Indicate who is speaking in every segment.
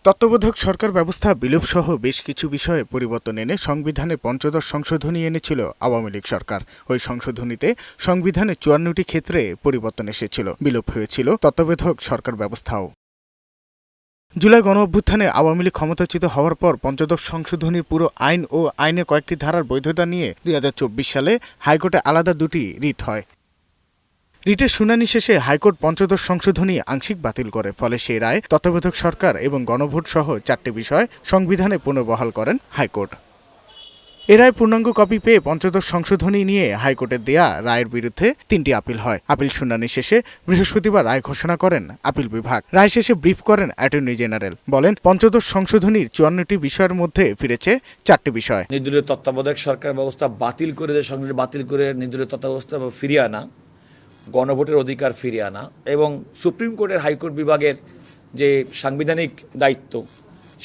Speaker 1: তত্ত্বাবধায়ক সরকার ব্যবস্থা বিলোপসহ বেশ কিছু বিষয়ে পরিবর্তন এনে সংবিধানে পঞ্চদশ সংশোধনী এনেছিল আওয়ামী লীগ সরকার। ওই সংশোধনীতে সংবিধানে ৫৪টি ক্ষেত্রে পরিবর্তন এসেছিল, বিলোপ হয়েছিল তত্ত্বাবধায়ক সরকার ব্যবস্থাও। জুলাই গণঅভ্যুত্থানে আওয়ামী লীগ ক্ষমতাচ্যুত হওয়ার পর পঞ্চদশ সংশোধনীর পুরো আইন ও আইনে কয়েকটি ধারার বৈধতা নিয়ে ২০২৪ সালে হাইকোর্টে আলাদা দুটি রিট হয়। রিটের শুনানি শেষে হাইকোর্ট পঞ্চদশ সংশোধনী আংশিক বাতিল করে। ফলে সেই রায় তত্ত্বাবধায়ক সরকার এবং গণভোট সহ ৪টি বিষয় সংবিধানে পুনর্বহাল করেন হাইকোর্ট। এ রায় পূর্ণাঙ্গ কপি পেয়ে পঞ্চদশ সংশোধনী নিয়ে হাইকোর্টের দেয়া রায়ের বিরুদ্ধে ৩টি আপিল হয়। আপিল শুনানি শেষে বৃহস্পতিবার রায় ঘোষণা করেন আপিল বিভাগ। রায় শেষে ব্রিফ করেন অ্যাটর্নি জেনারেল, বলেন পঞ্চদশ সংশোধনীর ৫৪টি বিষয়ের মধ্যে ফিরেছে ৪টি বিষয়।
Speaker 2: নির্দলীয় তত্ত্বাবধায়ক সরকার ব্যবস্থা বাতিল করে নির্দলীয় তত্ত্বাবধায়ক ফিরিয়ে আনা, গণভোটের অধিকার ফিরিয়ে আনা এবং সুপ্রিম কোর্টের হাইকোর্ট বিভাগের যে সাংবিধানিক দায়িত্ব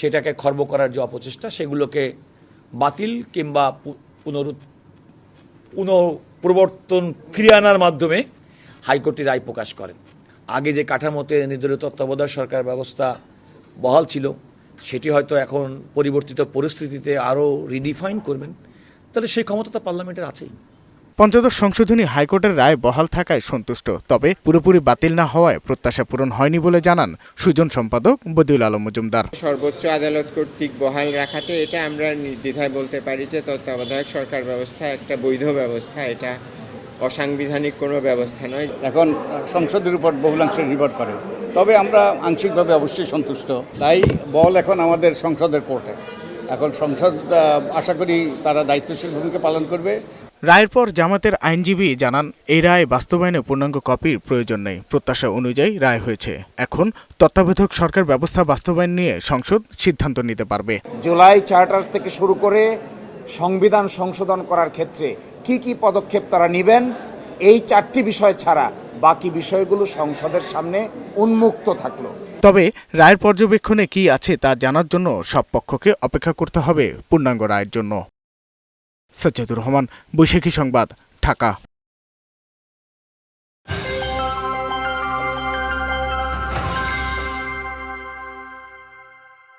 Speaker 2: সেটাকে খর্ব করার যে অপচেষ্টা, সেগুলোকে বাতিল কিংবা পুনঃপ্রবর্তন ফিরিয়ে আনার মাধ্যমে হাইকোর্টটি রায় প্রকাশ করেন। আগে যে কাঠামোতে নির্দলীয় তত্ত্বাবধায়ক সরকার ব্যবস্থা বহাল ছিল, সেটি হয়তো এখন পরিবর্তিত পরিস্থিতিতে আরও রিডিফাইন করবেন, তাহলে সেই ক্ষমতা তো পার্লামেন্টের আছেই।
Speaker 1: পঞ্চদশ সংশোধনী হাইকোর্টের রায় বহাল থাকায় সন্তুষ্ট, তবে পুরোপুরি বাতিল না হওয়ায় প্রত্যাশা পূরণ হয়নি বলে জানান সুজন সম্পাদক বদিউল আলম মজুমদার।
Speaker 3: সর্বোচ্চ আদালত কর্তৃক বহাল রাখাতে এটা আমরা নির্দ্বিধায় বলতে পারি যে তত্ত্বাবধায়ক সরকার ব্যবস্থা একটা বৈধ ব্যবস্থা, এটা অসাংবিধানিক কোনো ব্যবস্থা নয়।
Speaker 4: এখন সংসদের উপর বহুলাংশে নির্ভর করে, তবে আমরা আংশিকভাবে অবশ্যই সন্তুষ্ট। তাই বল এখন আমাদের সংসদের কোর্টে। এখন সংসদ আশা করি তারা দায়িত্বশীল ভূমিকা পালন করবে।
Speaker 1: রায়ের পর জামাতের আইনজীবী জানান, এই রায় বাস্তবায়নে পূর্ণাঙ্গ কপির প্রয়োজন নেই। প্রত্যাশা অনুযায়ী রায় হয়েছে। এখন তত্ত্বাবধায়ক সরকার ব্যবস্থা বাস্তবায়ন নিয়ে সংসদ সিদ্ধান্ত নিতে পারবে।
Speaker 5: জুলাই চার্টার থেকে শুরু করে সংবিধান সংশোধন করার ক্ষেত্রে কি কি পদক্ষেপ তারা নেবেন, এই ৪টি বিষয় ছাড়া বাকি বিষয়গুলো সংসদের সামনে উন্মুক্ত থাকলো।
Speaker 1: তবে রায়ের পর্যবেক্ষণে কি আছে তা জানার জন্য সব পক্ষকে অপেক্ষা করতে হবে পূর্ণাঙ্গ রায়ের জন্য। সাজ্জাদুর রহমান, বৈশাখী সংবাদ, ঢাকা।